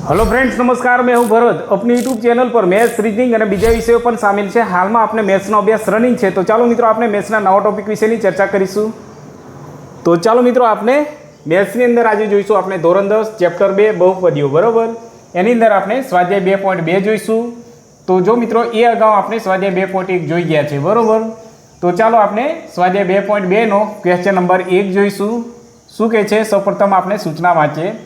Hello friends, नमस्कार। मैं हूं भरत। अपनी यूट्यूब चैनल पर मैथ्स, रीजनिंग और बीजा विषयों पर शामिल है। हाल में आपने मैथ्स अभ्यास रनिंग है, तो चलो मित्रों आपने मैथ्स नवा टॉपिक विषय की चर्चा करीशू। तो चलो मित्रों आपने मैथ्स अंदर आज जोईशू आपने धोरण 10 चैप्टर 2 बहुपदीओ बराबर। एनी अंदर आपने स्वाध्याय 2.2 जोईशू। तो जो मित्रों ये अगाऊ आपने स्वाध्याय 2.1 जोई गया है बराबर। तो चलो आपने स्वाध्याय 2.2 नो क्वेश्चन नंबर 1 जोईशू। शू कहे छे? सौप्रथम आपने सूचना वाँचे।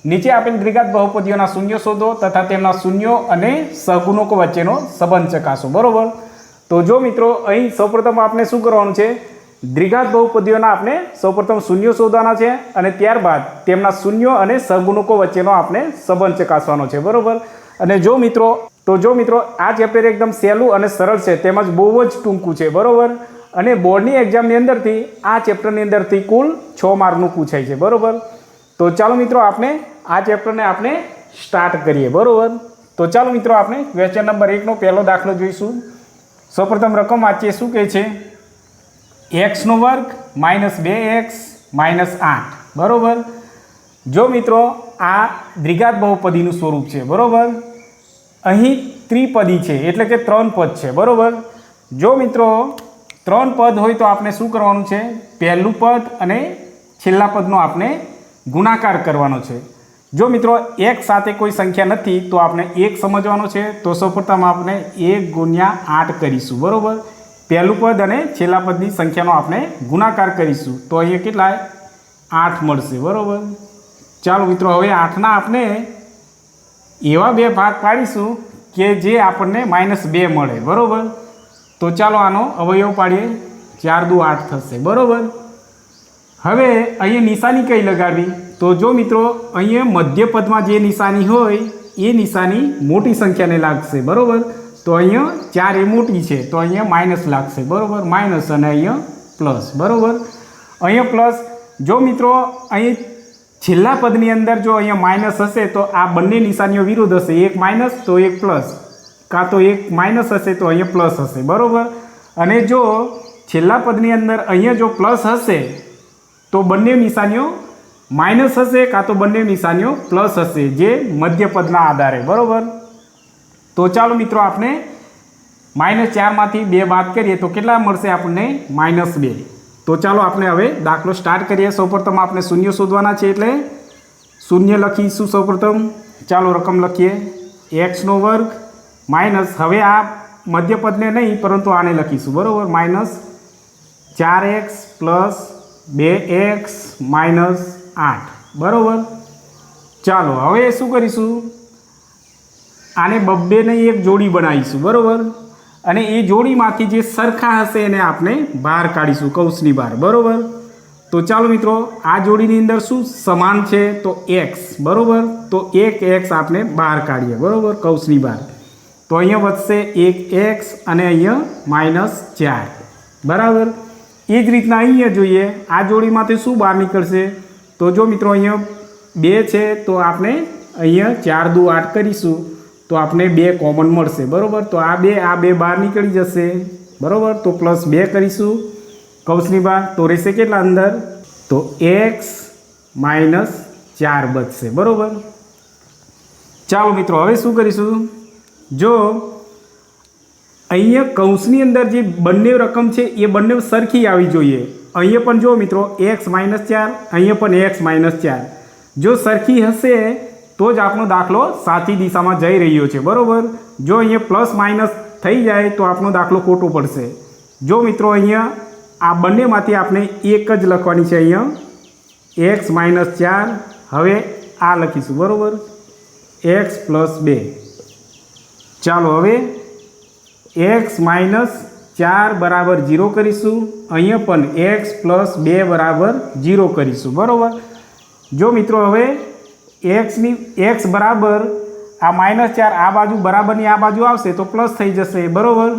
नीचे आपेल द्विघात बहुपदीओना शून्य शोधो तथा तेमना शून्यों अने सहगुणको वच्चेनो संबंध चकासो बराबर। तो जो मित्रों अहीं सौप्रथम आपने शुं करवानुं छे? द्विघात बहुपदीओना आपने सौप्रथम शून्य शोधवाना छे अने त्यारबाद तेमना शून्यों अने सहगुणको वच्चेनो आपने संबंध चकासवानो छे बराबर। अने जो मित्रों आ चेप्टर एकदम सहेलुं अने सरळ छे, तेमज बहु ज टूंकું छे बराबर। अने बोर्डनी एक्जामनी अंदरथी आ चेप्टरनी अंदरथी कुल 6 मार्कनुं पूछाय छे बराबर। तो चलो मित्रों आपने आ चैप्टर ने आपने स्टार्ट करिए बराबर। तो चलो मित्रों आपने क्वेश्चन नंबर 1 नो पहलो दाखलो जोईशू। सौप्रथम रकम वाँचीए। शू कहे छे? एक्स नो वर्ग माइनस 2x माइनस 8 बराबर। जो मित्रों आ द्विघात बहुपदीनुं स्वरूप है बराबर। अहीं त्रिपदी है एटले के 3 पद है बराबर। जो मित्रों 3 पद होय तो आपने शू करवानुं छे? पहलू पद अने छेल्ला पदनो आपने गुणाकार करवानो छे। जो मित्रों एक साथे कोई संख्या नहीं तो आपने एक समझवानो छे। तो सौप्रथम आपने 1 गुण्या 8 करीशू बराबर। पहलू पद अने छेल्ला पदनी संख्यानो आपने गुणाकार करीशू तो अहीं केटला 8 मळशे बराबर। चालो मित्रों हवे 8 ना आपने एवा बे भाग पाडीशू के जे आपने -2 मळे बराबर। तो चालो आनो अवयव पाडीए। 4 दू 8 थशे बराबर। हवे अहीं निशानी कई लगावी? तो जो मित्रों अहीं मध्य पद में जे निशानी होय ए निशानी मोटी संख्या ने लागशे बराबर। तो अहीं 4 ए मोटी है तो अहीं माइनस लागशे बराबर। माइनस अने अहीं प्लस बराबर। अहीं प्लस। जो मित्रों अहीं छेल्ला पदनी अंदर जो अहीं माइनस हशे तो आ बंने निशानीओ विरुद्ध हशे। एक माइनस तो एक प्लस, का तो एक माइनस हशे तो अहीं प्लस हशे बराबर। अने जो छेल्ला पदनी अंदर अहीं जो प्लस हशे तो बंने निशानीओ माइनस हशे का तो बंने निशानीओ प्लस हशे जे मध्य पदना आधारे बराबर। तो चलो मित्रों आपने -4 मांथी 2 बात करिए तो केटला मळशे आपने? -2। तो चलो आपने हवे दाखलो स्टार्ट करिए। सौप्रथम आपने शून्य शोधवाना छे एटले शून्य लखीशुं सौप्रथम। चालो रकम लखीए। एक्स नो वर्ग माइनस, हवे आ मध्य पदने नहीं परंतु आने लखीशुं बराबर। Minus 4x plus 2x minus 8 बराबर। चालो हवे शू करीशू? आने बब्बे ने एक जोड़ी बनावीशुं बराबर। अने ए जोड़ी मांथी जे सरखा हशे एने आपने बहार काढीशुं कौंसनी बहार बराबर। तो चलो मित्रों आ जोड़ीनी अंदर शू समान छे? तो x बराबर। तो एक x आपने बहार काढीए बराबर कौंसनी बहार। तो अहींया वधशे एक x अने अहींया -4 बराबर। ए ज रीतना अहींया जोईए आ जोड़ीमांथी शू बहार निकळशे? तो जो मित्रों अहींया 2 छे तो आपने अहींया 4 दू 8 करीशुं तो आपने 2 कॉमन मळशे बराबर। तो आ 2 बहार निकળી जशे बराबर। तो +2 करीशुं कौंसनी बहार तो रहेशे केटला अंदर? तो x -4 बचशे बराबर। चालो मित्रों हवे शुं करीशुं? जो अहींया कौंसनी अंदर जे बंने रकम छे ए बंने सरखी आवी जोईए। अहींया पण जो मित्रों x -4 अहींया पण x -4 जो सरखी हशे तो ज आपनो दाखलो साची दिशा में जई रह्यो छे बराबर। जो अहींया प्लस माइनस थई जाए तो आपनो दाखलो खोटो पड़शे। जो मित्रों अहींया आ बंनेमांथी आपने एक ज लखवानी छे। अहींया x -4 हवे आ लखीशुं बराबर x + 2। चालो हवे x -4 बराबर 0 करीशुं। अहींया पण x + 2 बराबर 0 करीशुं बराबर। जो मित्रों हवे x बराबर आ -4 आ बाजू बराबरनी आ बाजू आवशे तो प्लस थई जशे बराबर।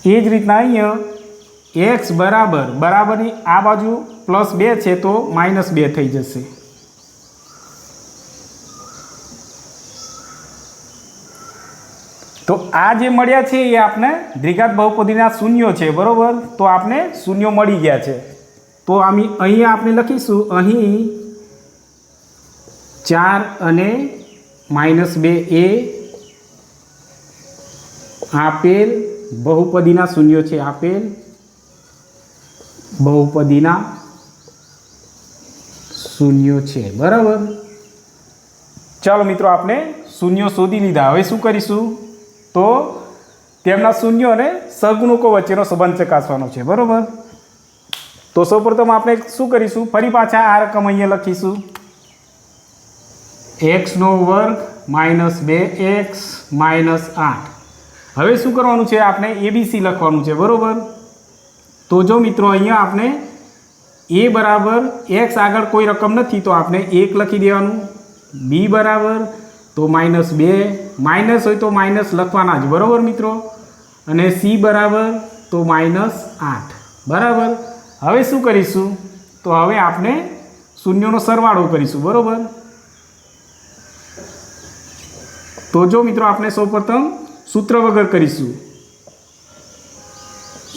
ए ज रीतना अहींया x बराबरनी आ बाजू +2 छे तो -2 थई जशे। तो आ जे मळ्या छे ए आपने द्विघात बहुपदीना शून्यो छे बराबर। तो आपने शून्यो मळी गया छे तो अहीं आपने लखीशुं अहीं 4 અને -2 એ આપેલ બહુપદીના શૂન્યો છે. આપેલ બહુપદીના શૂન્યો છે. બરાબર. ચાલો મિત્રો, આપણે શૂન્યો શોધી લીધા. હવે શું કરીશું? તો તેમના શૂન્યો અને સહગુણકો વચ્ચેનો સંબંધ ચકાસવાનો છે. બરાબર. તો સૌપ્રથમ આપણે શું કરીશું? ફરી પાછા આ રકમ અહીંયા લખીશું. x² - 2x - 8. હવે શું કરવાનું છે? આપણે ABC લખવાનું છે. બરાબર. તો જો મિત્રો અહીંયા આપણે a બરાબર x આગળ કોઈ રકમ નથી તો આપણે 1 લખી દેવાનું. b બરાબર તો -2, માઇનસ હોય તો માઇનસ લખવાના જ. બરાબર મિત્રો. અને c બરાબર તો -8. બરાબર. હવે શું કરીશું? તો હવે આપણે શૂન્યોનો સરવાળો કરીશું. બરાબર. તો જો મિત્રો આપણે સૌપ્રથમ સૂત્ર વગર કરીશું.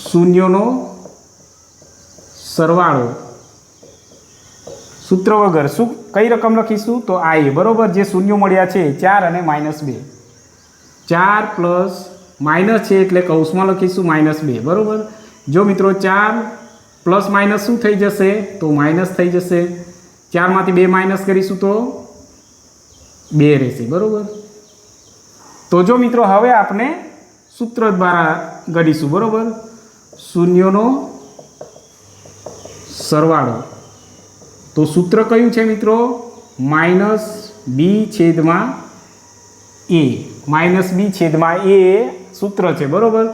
શૂન્યોનો સરવાળો સૂત્ર વગર શું કઈ રકમ લખીશું? તો આ એ. બરાબર. જે શૂન્યો મળ્યા છે 4 અને -2. 4 પ્લસ માઇનસ છે એટલે કૌંસમાં લખીશું -2. બરાબર. જો મિત્રો 4 પ્લસ માઇનસ શું થઈ જશે? તો માઇનસ થઈ જશે. 4 માંથી 2 માઇનસ કરીશું તો 2 રહેશે. બરાબર. તો જો મિત્રો હવે આપણે સૂત્ર દ્વારા ગણીશું. બરાબર. શૂન્યોનો સરવાળો. તો સૂત્ર કયું છે મિત્રો? -b/a. -b/a સૂત્ર છે. બરાબર.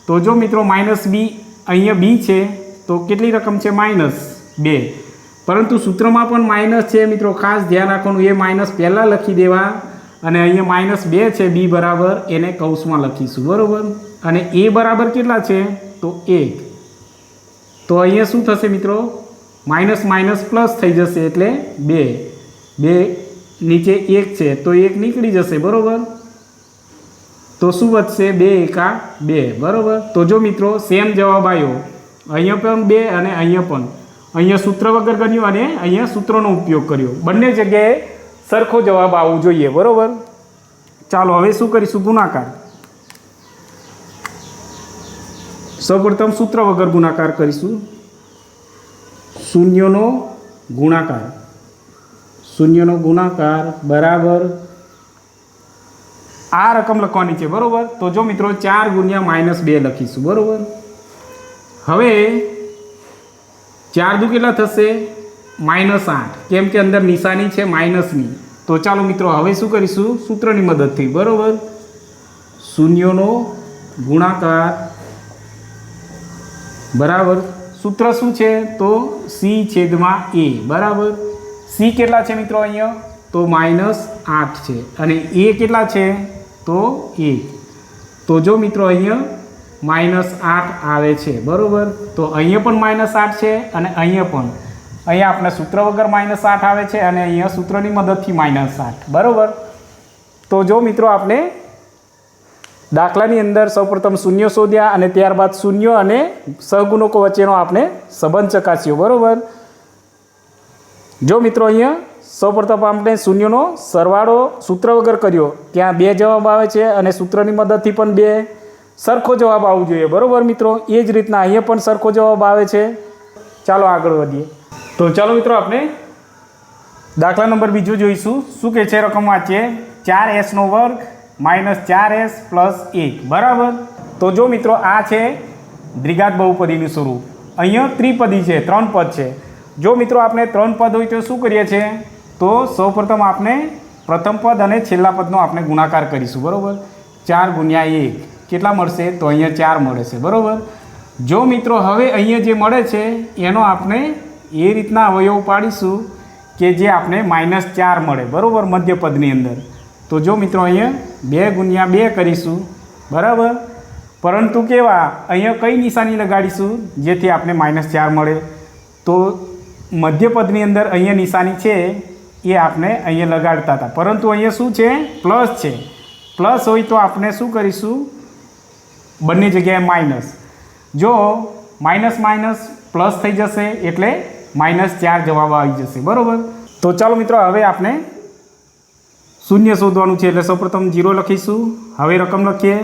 તો જો મિત્રો -b અહીંયા b છે તો કેટલી રકમ છે? -2. પરંતુ સૂત્રમાં પણ માઇનસ છે મિત્રો. ખાસ ધ્યાન રાખવાનું. એ માઇનસ પહેલાં લખી દેવા અને અહીંયા -2 છે b બરાબર એને કૌંસમાં લખીશું. બરાબર. અને a બરાબર કેટલા છે? તો 1. તો અહીંયા શું થશે મિત્રો? માઇનસ માઇનસ પ્લસ થઈ જશે એટલે 2 નીચે 1 છે તો 1 નીકળી જશે. બરાબર. તો શું વધશે? 2 એકા 2. બરાબર. તો જો મિત્રો સેમ જવાબ આવ્યો. અહીંયા પણ 2 અને અહીંયા પણ. અહીંયા સૂત્ર વગર ગણ્યું અને અહીંયા સૂત્રનો ઉપયોગ કર્યો. બંને જગ્યાએ સરખો જવાબ આવવો જોઈએ. બરાબર. ચાલો હવે શું કરીશું? ગુણાકાર. સૌપ્રથમ સૂત્ર વગર ગુણાકાર કરીશું. શૂન્યનો ગુણાકાર. શૂન્યનો ગુણાકાર બરાબર આ રકમ લખવાની છે. બરાબર. તો જો મિત્રો 4 ગુણ્યા -2 લખીશું. બરાબર. હવે 4 દુ કેટલા થશે? -8. કેમ કે અંદર નિશાની છે માઇનસની. તો ચાલો મિત્રો હવે શું કરીશું? સૂત્રની મદદથી. બરાબર. શૂન્યોનો ગુણાકાર બરાબર સૂત્ર શું છે? તો c/a. બરાબર. c કેટલા છે મિત્રો અહીંયા? તો -8 છે. અને a કેટલા છે? તો 1. તો જો મિત્રો અહીંયા -8 આવે છે. બરાબર. તો અહીંયા પણ -8 છે અને અહીંયા પણ. અહીંયા આપણે સૂત્ર વગર -8 આવે છે અને અહીંયા સૂત્રની મદદથી -8. બરાબર. તો જો મિત્રો આપણે દાખલાની અંદર સૌપ્રથમ શૂન્ય શોધ્યા અને ત્યારબાદ શૂન્ય અને સહગુણકો વચ્ચેનો આપણે સંબંધ ચકાસ્યો. બરાબર. જો મિત્રો અહીંયા સૌપ્રથમ આપણે શૂન્યનો સરવાળો સૂત્ર વગર કર્યો. ત્યાં 2 જવાબ આવે છે અને સૂત્રની મદદથી પણ 2 સરખો જવાબ આવવો જોઈએ. બરાબર મિત્રો. એ જ રીતના અહીંયા પણ સરખો જવાબ આવે છે. ચાલો આગળ વધીએ. તો ચાલો મિત્રો આપણે દાખલા નંબર બીજો જોઈશું. શું કહે છે? રકમ વાંચીએ. 4s² - 4s + 1. બરાબર. તો જો મિત્રો આ છે દ્વિઘાત બહુપદીનું સ્વરૂપ. અહીંયા ત્રિપદી છે, 3 પદ છે. જો મિત્રો આપણે 3 પદ હોય તો શું કરીએ છીએ? તો સૌપ્રથમ આપણે પ્રથમ પદ અને છેલ્લા પદનો આપણે ગુણાકાર કરીશું. બરાબર. 4 ગુણ્યા 1 કેટલા મળશે? તો અહીંયા 4 મળે છે. બરાબર. જો મિત્રો હવે અહીંયા જે મળે છે એનો આપણે એ રીતના અવયવ પાડીશું કે જે આપણે -4 મળે. બરાબર. મધ્યપદની અંદર. તો જો મિત્રો અહીંયા 2 ગુણ્યા 2 કરીશું. બરાબર. પરંતુ કેવા? અહીંયા કઈ નિશાની લગાડીશું જેથી આપણે -4 મળે? તો મધ્યપદની અંદર અહીંયા નિશાની છે એ આપણે અહીંયા લગાડતા હતા. પરંતુ અહીંયા શું છે? પ્લસ છે. પ્લસ હોય તો આપણે શું કરીશું? બંને જગ્યાએ માઇનસ. જો માઇનસ પ્લસ થઈ જશે એટલે -4 જવાબ આવી જશે. બરાબર. તો ચાલો મિત્રો હવે આપણે શૂન્ય શોધવાનું છે એટલે સૌપ્રથમ 0 લખીશું. હવે રકમ લખીએ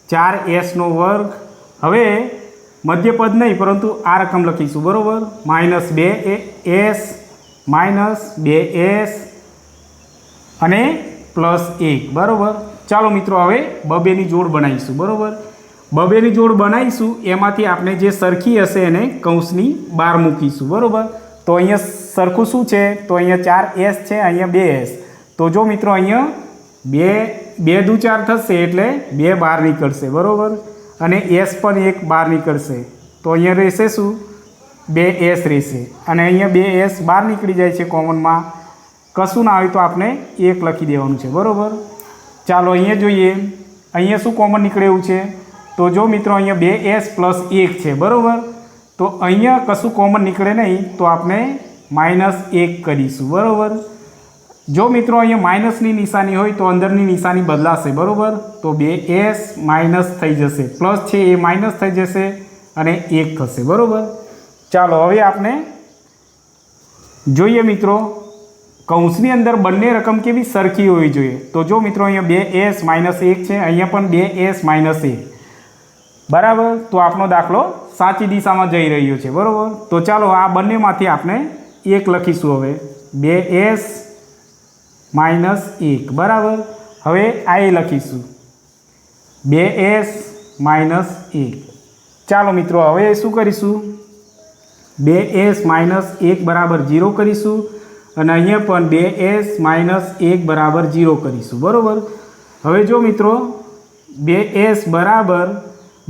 4s નો વર્ગ. હવે મધ્યપદ નહીં પરંતુ આ રકમ લખીશું બરાબર. -2s -2s અને +1 બરાબર. ચાલો મિત્રો હવે બબેની જોડ બનાવીશું બરાબર. બબેની જોડ બનાવીશું એમાંથી આપણે જે સરખી હશે એને કૌંસની બહાર મૂકીશું બરાબર. તો અહીંયા સરખું શું છે તો અહીંયા 4s છે, અહીંયા 2s. તો જો મિત્રો અહીંયા 2 દુ 4 થશે એટલે 2 બહાર નીકળશે બરાબર. અને s પણ 1 બહાર નીકળશે તો અહીંયા રહેશે શું 2s રહેશે. અને અહીંયા 2s બહાર નીકળી જાય છે કોમનમાં. કશું ના હોય તો આપણે 1 લખી દેવાનું છે બરાબર. ચાલો અહીંયા જોઈએ અહીંયા શું કોમન નીકળે એવું છે તો જો મિત્રો અહીંયા 2s + 1 છે બરાબર. તો અહીંયા કશું કોમન નીકળે નહીં તો આપણે -1 કરીશું બરાબર. જો મિત્રો અહીંયા માઇનસની નિશાની હોય તો અંદરની નિશાની બદલાશે બરાબર. તો 2s માઇનસ થઈ જશે, પ્લસ છે એ માઇનસ થઈ જશે અને 1 થશે બરાબર. ચાલો હવે આપણે જોઈએ મિત્રો કૌંસની અંદર બંને રકમ કેવી સરખી હોવી જોઈએ. તો જો મિત્રો અહીંયા 2s - 1 છે, અહીંયા પણ 2s - 1 બરાબર. તો આપણો દાખલો સાચી દિશામાં જઈ રહ્યો છે બરાબર. તો ચાલો આ બંનેમાંથી આપણે 1 લખીશું. હવે 2s - 1 બરાબર. હવે આ લખીશું 2s - 1. ચાલો મિત્રો હવે શું કરીશું 2s - 1 બરાબર 0 કરીશું અને અહીંયા પણ 2s - 1 બરાબર 0 કરીશું બરાબર. હવે જો મિત્રો 2s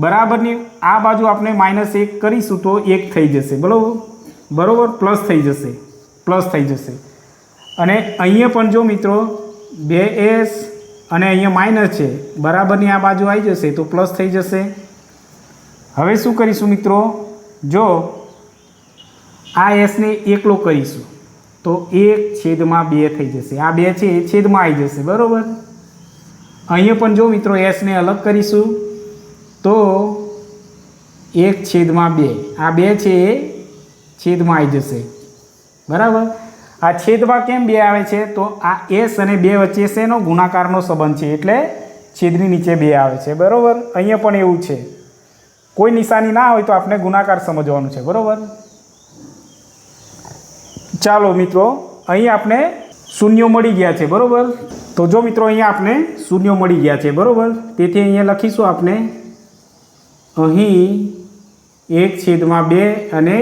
બરાબરની આ બાજુ આપણે -1 કરીશું તો 1 થઈ જશે બરાબર. પ્લસ થઈ જશે. અને અહીંયા પણ જો મિત્રો 2s અને અહીંયા માઇનસ છે બરાબરની આ બાજુ આવી જશે તો પ્લસ થઈ જશે. હવે શું કરીશું મિત્રો જો આ એસને એકલો કરીશું તો 1/2 થઈ જશે. આ 2 છે એ છેદમાં આવી જશે બરાબર. અહીંયા પણ જો મિત્રો એસને અલગ કરીશું તો 1/2 આ 2 છે એ છેદમાં આવી જશે બરાબર. આ છેદમાં કેમ 2 આવે છે તો આ s અને 2 વચ્ચે શેનો ગુણાકારનો સંબંધ છે એટલે છેદની નીચે 2 આવે છે બરાબર. અહીંયા પણ એવું છે, કોઈ નિશાની ના હોય તો આપણે ગુણાકાર સમજવાનું છે બરાબર. ચાલો મિત્રો અહીં આપણે શૂન્યો મળી ગયા છે બરાબર. તો જો મિત્રો અહીંયા આપણે શૂન્યો મળી ગયા છે બરાબર. તેથી અહીંયા લખીશું આપણે અહીં 1/2 અને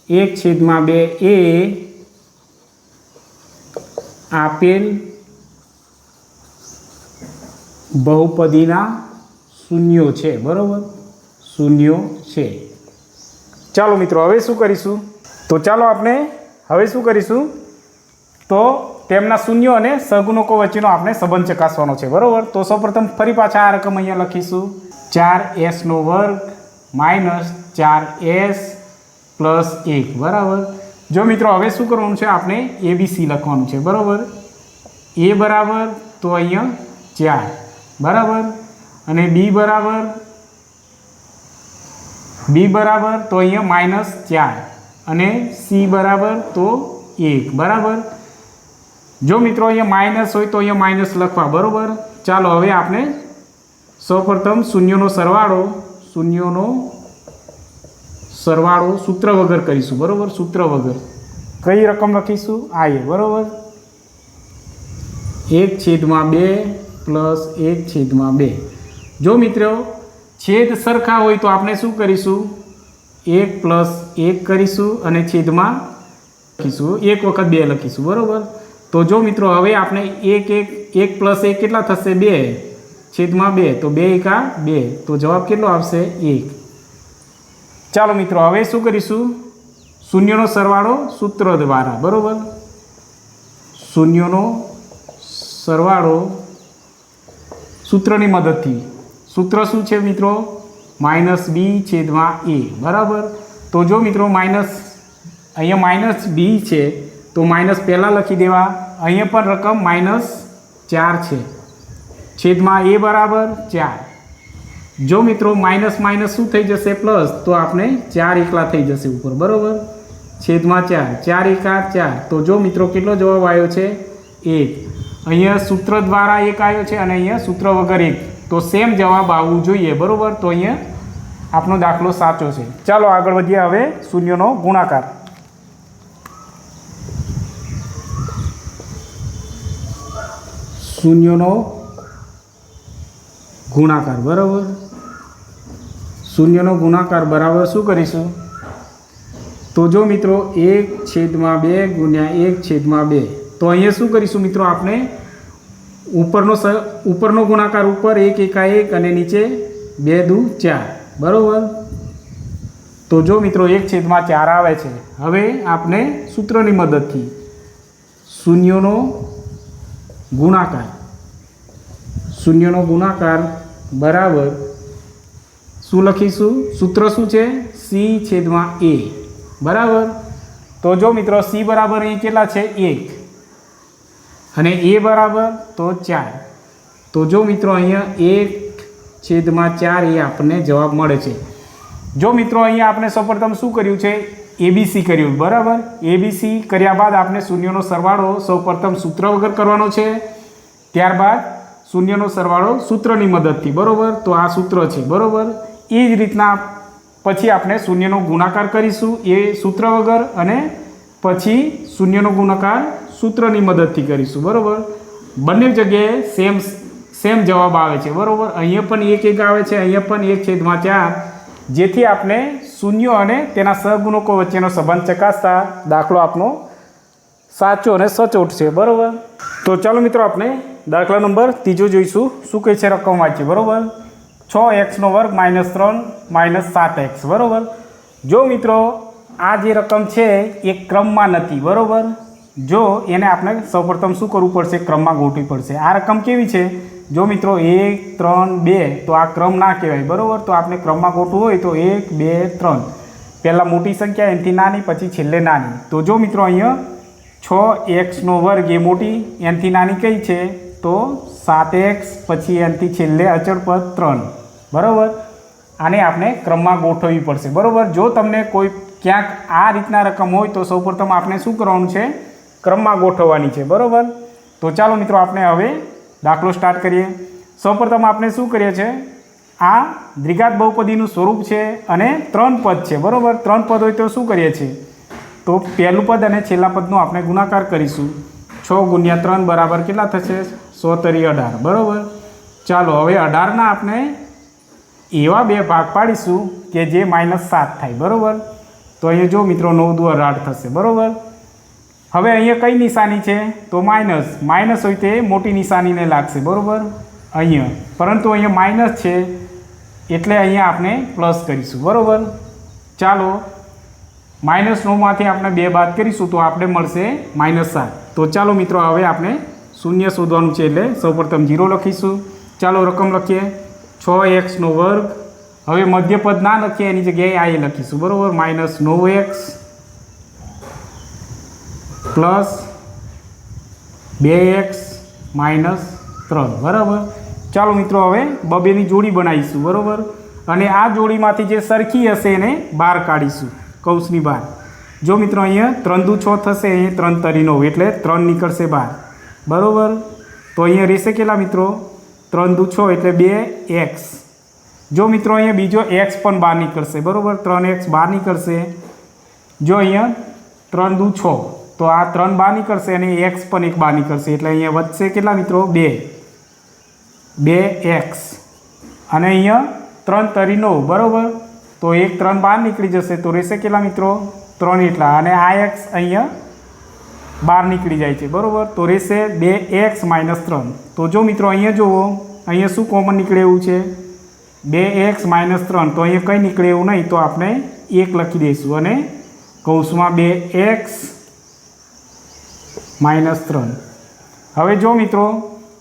1/2 એ આપેલ બહુપદીના શૂન્યો છે બરાબર. શૂન્યો છે. ચાલો મિત્રો હવે શું કરીશું તો ચાલો આપણે હવે શું કરીશું તો તેમના શૂન્યો અને સહગુણકો વચ્ચેનો આપણે સંબંધ ચકાસવાનો છે બરાબર. તો સૌપ્રથમ ફરી પાછા આ રકમ અહીંયા લખીશું 4s નો વર્ગ -4s + 1 બરાબર. જો મિત્રો હવે શું કરવાનું છે આપણે ABC લખવાનું છે બરાબર. a બરાબર તો અહીંયા 4 બરાબર અને b બરાબર તો અહીંયા -4 અને c બરાબર તો 1 બરાબર. જો મિત્રો અહીંયા માઇનસ હોય તો અહીંયા માઇનસ લખવા બરાબર. ચાલો હવે આપણે સૌપ્રથમ શૂન્યનો સરવાળો સૂત્ર વગર કરીશું બરાબર. સૂત્ર વગર કઈ રકમ લખીશું આ બરાબર. 1/2 + 1/2. જો મિત્રો છેદ સરખા હોય તો આપણે શું કરીશું 1 + 1 કરીશું અને છેદમાં લખીશું 1 વખત 2 લખીશું બરાબર. તો જો મિત્રો હવે આપણે 1 + 1 કેટલા થશે 2/2 તો 2 × 2 તો જવાબ કેટલો આવશે 1. ચાલો મિત્રો હવે શું કરીશું શૂન્યનો સરવાળો સૂત્ર દ્વારા બરાબર. શૂન્યનો સરવાળો સૂત્રની મદદથી. સૂત્ર શું છે મિત્રો -b/a બરાબર. તો જો મિત્રો અહીંયા -b છે તો માઇનસ પહેલાં લખી દેવા. અહીંયા પણ રકમ -4 છે છેદમાં a બરાબર 4. જો મિત્રો માઇનસ શું થઈ જશે પ્લસ તો આપણે 4 એકલા થઈ જશે ઉપર બરાબર. છેદમાં 4 4 × 4 તો જો મિત્રો કેટલો જવાબ આવ્યો છે 1. અહીંયા સૂત્ર દ્વારા 1 આવ્યો છે અને અહીંયા સૂત્ર વગર 1, તો સેમ જવાબ આવવું જોઈએ, બરાબર. તો અહીંયા આપણો દાખલો સાચો છે. ચાલો આગળ વધીએ હવે શૂન્યનો ગુણાકાર. શૂન્યનો ગુણાકાર, બરાબર. શૂન્યનો ગુણાકાર બરાબર શું કરીશું? તો જો મિત્રો 1/2 ગુણ્યા 1/2. તો અહીંયા શું કરીશું મિત્રો? આપણે ઉપરનો ગુણાકાર ઉપર 1 એકા 1 અને નીચે 2 દુ 4, બરાબર. તો જો મિત્રો 1/4 આવે છે. હવે આપણે સૂત્રની મદદથી શૂન્યનો ગુણાકાર બરાબર શું લખીશું? સૂત્ર શું છે? C/A, બરાબર. તો જો મિત્રો C બરાબર અહીં કેટલા છે? 1 અને A બરાબર તો 4. તો જો મિત્રો અહીંયા 1/4 એ આપણને જવાબ મળે છે. જો મિત્રો અહીંયા આપણે સૌપ્રથમ શું કર્યું છે? ABC કર્યું, બરાબર. ABC કર્યા બાદ આપણે શૂન્યનો સરવાળો સૌપ્રથમ સૂત્ર વગર કરવાનો છે, ત્યારબાદ શૂન્યનો સરવાળો સૂત્રની મદદથી, બરાબર. તો આ સૂત્ર છે, બરાબર. એ જ રીતના પછી આપણે શૂન્યનો ગુણાકાર કરીશું એ સૂત્ર વગર, અને પછી શૂન્યનો ગુણાકાર સૂત્રની મદદથી કરીશું, બરાબર. બંને જગ્યાએ સેમ જવાબ આવે છે, બરાબર. અહીંયા પણ 1 1 આવે છે, અહીંયા પણ 1/4, જેથી આપણે શૂન્ય અને તેના સહગુણકો વચ્ચેનો સંબંધ ચકાસતા દાખલો આપણો સાચો અને સચોટ છે, બરાબર. તો ચાલો મિત્રો આપણે દાખલા નંબર 3 જોઈશું. શું કહે છે? રકમ વાંચીએ, બરાબર. 6x² - 3 - 7x, બરાબર. જો મિત્રો આ જે રકમ છે એ ક્રમમાં નથી, બરાબર. જો એને આપણે સૌપ્રથમ શું કરવું પડશે? ક્રમમાં ગોઠવી પડશે. આ રકમ કેવી છે? જો મિત્રો 1 3 2, તો આ ક્રમ ના કહેવાય, બરાબર. તો આપણે ક્રમમાં ગોઠવું હોય તો 1 2 3, પહેલાં મોટી સંખ્યા એનાથી નાની, પછી છેલ્લે નાની. તો જો મિત્રો અહીંયા 6x² એ મોટી, એનાથી નાની કઈ છે? તો 7x, પછી એનાથી છેલ્લે અચળ પદ 3, બરાબર. આને આપણે ક્રમમાં ગોઠવવી પડશે, બરાબર. જો તમને કોઈ ક્યાંક આ રીતના રકમ હોય તો સૌપ્રથમ આપણે શું કરવાનું છે? ક્રમમાં ગોઠવવાની છે, બરાબર. તો ચાલો મિત્રો આપણે હવે દાખલો સ્ટાર્ટ કરીએ. સૌપ્રથમ આપણે શું કરીએ છીએ? આ દ્વિઘાત બહુપદીનું સ્વરૂપ છે અને 3 પદ છે, બરાબર. 3 પદ હોય તો શું કરીએ છીએ? તો પહેલું પદ અને છેલ્લા પદનો આપણે ગુણાકાર કરીશું. 6 × 3 બરાબર કેટલા થશે? 100×18, બરાબર. ચાલો હવે 18ના આપણે એવા 2 ભાગ પાડીશું કે જે -7 થાય, બરાબર. તો અહીંયા જો મિત્રો 9 દુ 18 થશે, બરાબર. હવે અહીંયા કઈ નિશાની છે? તો માઇનસ હોય તે મોટી નિશાનીને લાગશે, બરાબર. અહીંયા પરંતુ અહીંયા માઇનસ છે એટલે અહીંયા આપણે પ્લસ કરીશું, બરાબર. ચાલો -9માંથી આપણે 2 બાદ કરીશું તો આપણે મળશે -7. તો ચાલો મિત્રો હવે આપણે શૂન્ય શોધવાનું છે, એટલે સૌપ્રથમ 0 લખીશું. ચાલો રકમ લખીએ 6x². હવે મધ્યપદ ના લખીએ, એની જગ્યાએ આ લખીશું, બરાબર. -9x પ્લસ 2x - 3, બરાબર. ચાલો મિત્રો હવે બબેની જોડી બનાવીશું, બરાબર. અને આ જોડીમાંથી જે સરખી હશે એને બહાર કાઢીશું, કૌંસની બહાર. જો મિત્રો અહીંયા 3 દુ 6 થશે, અહીંયા 3 તરી 9 એટલે 3 નીકળશે બહાર, બરાબર. તો અહીંયા રહેશે કેટલા મિત્રો? 3 દુ 6 એટલે 2x. જો મિત્રો અહીંયા બીજો x પણ બહાર નીકળશે, બરાબર. 3x બહાર નીકળશે. જો અહીંયા 3 દુ 6, તો આ 3 બહાર નીકળશે અને x પણ 1 બહાર નીકળશે, એટલે અહીંયા વધશે કેટલા મિત્રો? 2x. અને અહીંયા 3 તરી 9, બરાબર. તો 1 3 બહાર નીકળી જશે, તો રહેશે કેટલા મિત્રો? 3 એટલા. અને આ x અહીંયા બહાર નીકળી જાય છે, બરાબર. તો રહેશે 2x - 3. તો જો મિત્રો અહીંયા જુઓ, અહીંયા શું કોમન નીકળે એવું છે? 2x - 3. તો અહીંયા કંઈ નીકળે એવું નહીં, તો આપણે 1 લખી દઈશું અને કૌંસમાં 2x - 3. હવે જો મિત્રો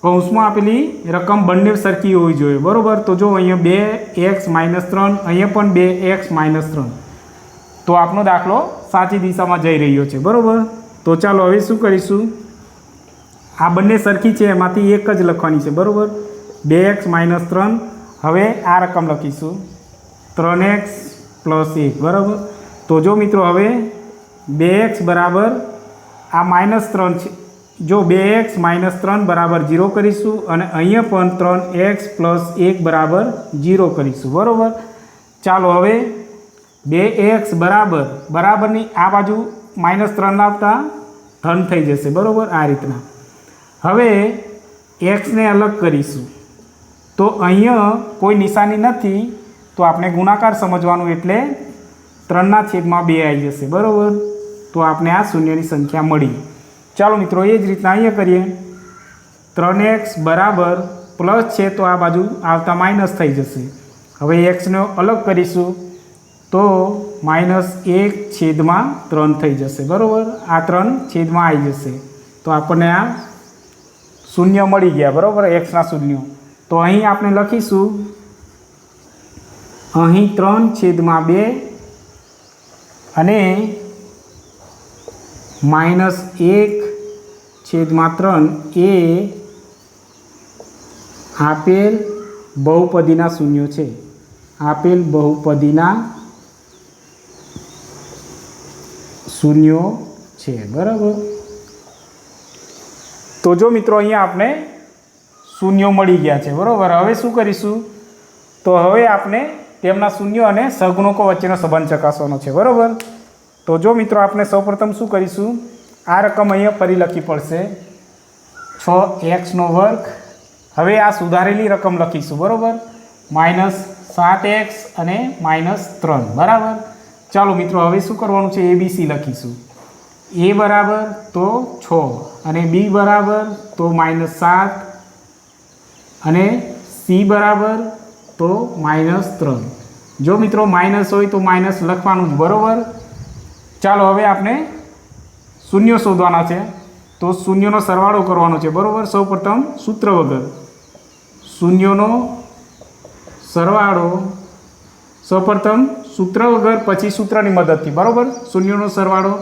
કૌંસમાં આપેલી રકમ બંને સરખી હોવી જોઈએ, બરાબર. તો જો અહીંયા 2x - 3, અહીંયા પણ 2x - 3. તો આપણો દાખલો સાચી દિશામાં જઈ રહ્યો છે, બરાબર. તો ચાલો હવે શું કરીશું? આ બંને સરખી છે એમાંથી એક જ લખવાની છે, બરાબર. 2x - 3. હવે આ રકમ લખીશું 3x + 1, બરાબર. તો જો મિત્રો હવે 2x બરાબર આ -3 છે, જો 2x માઇનસ 3 બરાબર 0 કરીશું અને અહીંયા પણ 3x પ્લસ 1 બરાબર 0 કરીશું, બરાબર. ચાલો હવે 2x બરાબરની આ બાજુ -3 લાવતા ધન થઈ જશે, બરાબર, આ રીતના. હવે xને અલગ કરીશું તો અહીંયા કોઈ નિશાની નથી, તો આપણે ગુણાકાર સમજવાનું, એટલે 3/2 આવી જશે, બરાબર. તો આપણે આ શૂન્યની સંખ્યા મળી. ચાલો મિત્રો એ જ રીતના અહીંયા કરીએ. 3x બરાબર પ્લસ છે તો આ બાજુ આવતા માઇનસ થઈ જશે. હવે એક્સને અલગ કરીશું તો -1/3 થઈ જશે, બરાબર. આ 3 આવી જશે તો આપણને આ શૂન્ય મળી ગયા, બરાબર, એક્સના શૂન્ય. તો અહીં આપણે લખીશું, અહીં 3/2 અને -1/3 એ આપેલ બહુપદીના શૂન્યો છે. આપેલ બહુપદીના શૂન્યો છે, બરાબર. તો જો મિત્રો અહીંયા આપણે શૂન્યો મળી ગયા છે, બરાબર. હવે શું કરીશું, તો હવે આપણે તેમના શૂન્યો અને સહગુણકો વચ્ચેનો સંબંધ ચકાસવાનો છે, બરાબર. તો જો મિત્રો આપણે સૌપ્રથમ શું કરીશું, આ રકમ અહીંયા ફરી લખવી પડશે, 6x². હવે આ સુધારેલી રકમ લખીશું, બરાબર, -7x અને -3, બરાબર. ચાલો મિત્રો હવે શું કરવાનું છે, ABC લખીશું. a બરાબર તો 6 અને b બરાબર તો -7 અને c બરાબર તો -3. જો મિત્રો માઇનસ હોય તો માઇનસ લખવાનું જ, બરાબર. ચાલો હવે આપણે શૂન્ય શોધવાના છે, તો શૂન્યનો સરવાળો કરવાનો છે, બરાબર. સૌપ્રથમ સૂત્ર વગર શૂન્યનો સરવાળો, સૌપ્રથમ સૂત્ર વગર પછી સૂત્રની મદદથી, બરાબર, શૂન્યનો સરવાળો.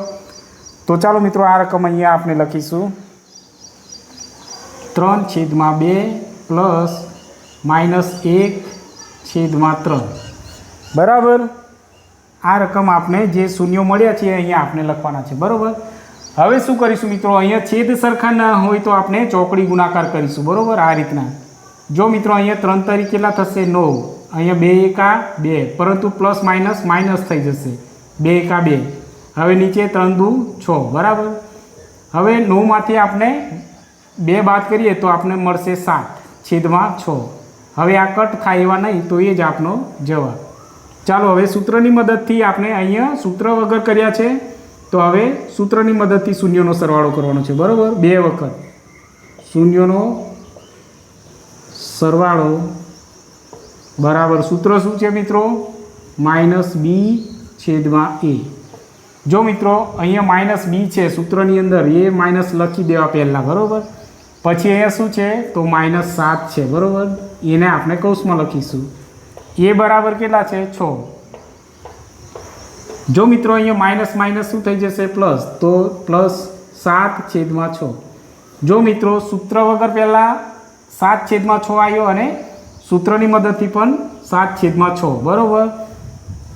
તો ચાલો મિત્રો આ રકમ અહીંયા આપણે લખીશું, 3/2 પ્લસ -1/3, બરાબર. આ રકમ આપણે જે શૂન્યો મળ્યા છે અહીંયા આપણે લખવાના છે, બરાબર. હવે શું કરીશું મિત્રો, અહીંયા છેદ સરખા ના હોય તો આપણે ચોકડી ગુણાકાર કરીશું, બરાબર, આ રીતના. જો મિત્રો અહીંયા 3 તરીકે કેટલા થશે, 9, અહીંયા 2 એકા 2, પરંતુ પ્લસ માઇનસ થઈ જશે, 2 એકા 2. હવે નીચે 3 દુ 6, બરાબર. હવે 9માંથી આપણે 2 બાદ કરીએ તો આપણે મળશે 7/6. હવે આ કટ થાય એવા નહીં, તો એ જ આપનો જવાબ. ચાલો હવે સૂત્રની મદદથી આપણે અહીંયા સૂત્ર વગર કર્યા છે, તો હવે સૂત્રની મદદથી શૂન્યનો સરવાળો કરવાનો છે, બરાબર. 2 વખત શૂન્યનો સરવાળો બરાબર સૂત્ર શું છે મિત્રો, -b/a. જો મિત્રો અહીંયા -b છે સૂત્રની અંદર, એ માઇનસ લખી દેવા પહેલાં, બરાબર. પછી અહીંયા શું છે તો -7 છે, બરાબર. એને આપણે કૌંસમાં લખીશું. એ બરાબર કેટલા છે, 6. જો મિત્રો અહીંયા માઇનસ શું થઈ જશે, પ્લસ, તો +7/6. જો મિત્રો સૂત્ર વગર પહેલાં 7/6 આવ્યો અને સૂત્રની મદદથી પણ 7/6, બરાબર.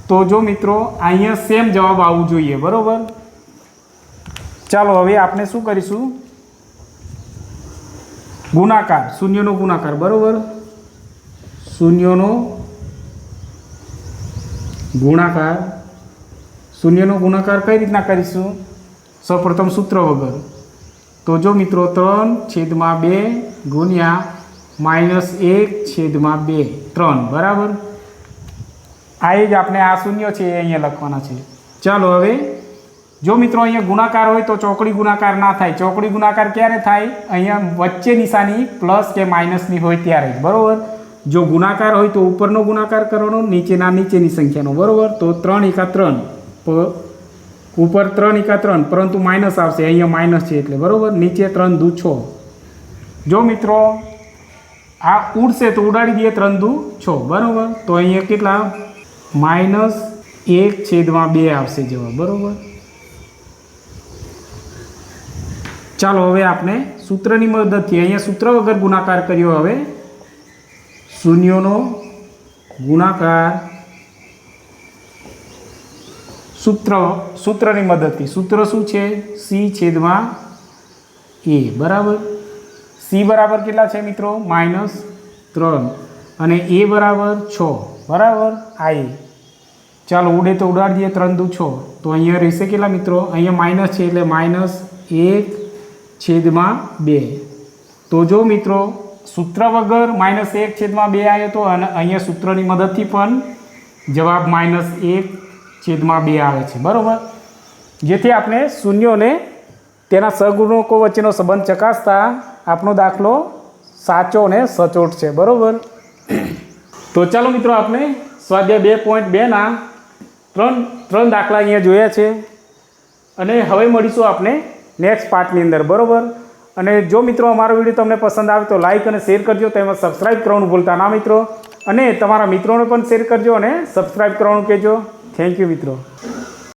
તો જો મિત્રો અહીંયા સેમ જવાબ આવવું જોઈએ, બરાબર. ચાલો હવે આપણે શું કરીશું, ગુણાકાર, શૂન્યનો ગુણાકાર, બરાબર. શૂન્યનો ગુણાકાર કઈ રીતના કરીશું, સૌપ્રથમ સૂત્ર વગર. તો જો મિત્રો 3/2 ગુણ્યા -1/2, 3, બરાબર. આ જ આપણે આ શૂન્ય છે એ અહીંયા લખવાના છે. ચાલો હવે જો મિત્રો અહીંયા ગુણાકાર હોય તો ચોકડી ગુણાકાર ના થાય. ચોકડી ગુણાકાર ક્યારે થાય, અહીંયા વચ્ચે નિશાની પ્લસ કે માઇનસની હોય ત્યારે જ, બરાબર. જો ગુણાકાર હોય તો ઉપરનો ગુણાકાર કરવાનો, નીચેની સંખ્યાનો, બરાબર. તો 3 × 3, ઉપર 3 × 3, પરંતુ માઇનસ આવશે, અહીંયા માઇનસ છે એટલે, બરાબર. નીચે 3 દુ 6. જો મિત્રો આ ઉડશે તો ઉડાડી દઈએ, 3 દુ 6, બરાબર. તો અહીંયા કેટલા, -1/2 આવશે જવાબ, બરાબર. ચાલો હવે આપણે સૂત્રની મદદથી અહીંયા સૂત્ર વગર ગુણાકાર કર્યો. હવે શૂન્યનો ગુણાકાર સૂત્રની મદદથી. સૂત્ર શું છે, c/a એ બરાબર. સી બરાબર કેટલા છે મિત્રો? -3 અને એ બરાબર 6 બરાબર. આઈ ચાલો ઉડે તો ઉડાડી દઈએ, 3 દુ 6 તો અહીંયા રહેશે કેટલા મિત્રો? અહીંયા માઇનસ છે એટલે -1/2. તો જો મિત્રો સૂત્ર વગર -1/2 આવ્યો તો અને અહીંયા સૂત્રની મદદથી પણ જવાબ -1/2 આવે છે બરાબર. જેથી આપણે શૂન્યોને તેના સહગુણકો વચ્ચેનો સંબંધ ચકાસતા આપણો દાખલો સાચો અને સચોટ છે બરાબર. તો ચાલો મિત્રો આપણે સ્વાધ્યાય 2.2ના ત્રણ દાખલા અહીંયા જોયા છે અને હવે મળીશું આપણે નેક્સ્ટ પાર્ટની અંદર બરાબર. અને જો મિત્રો અમારો વિડીયો તમને પસંદ આવે તો લાઇક અને શેર કરજો, તેમજ સબસ્ક્રાઈબ કરવાનું ભૂલતા ના મિત્રો, અને તમારા મિત્રોને પણ શેર કરજો અને સબસ્ક્રાઈબ કરવાનું કહેજો. થેન્ક યુ મિત્રો.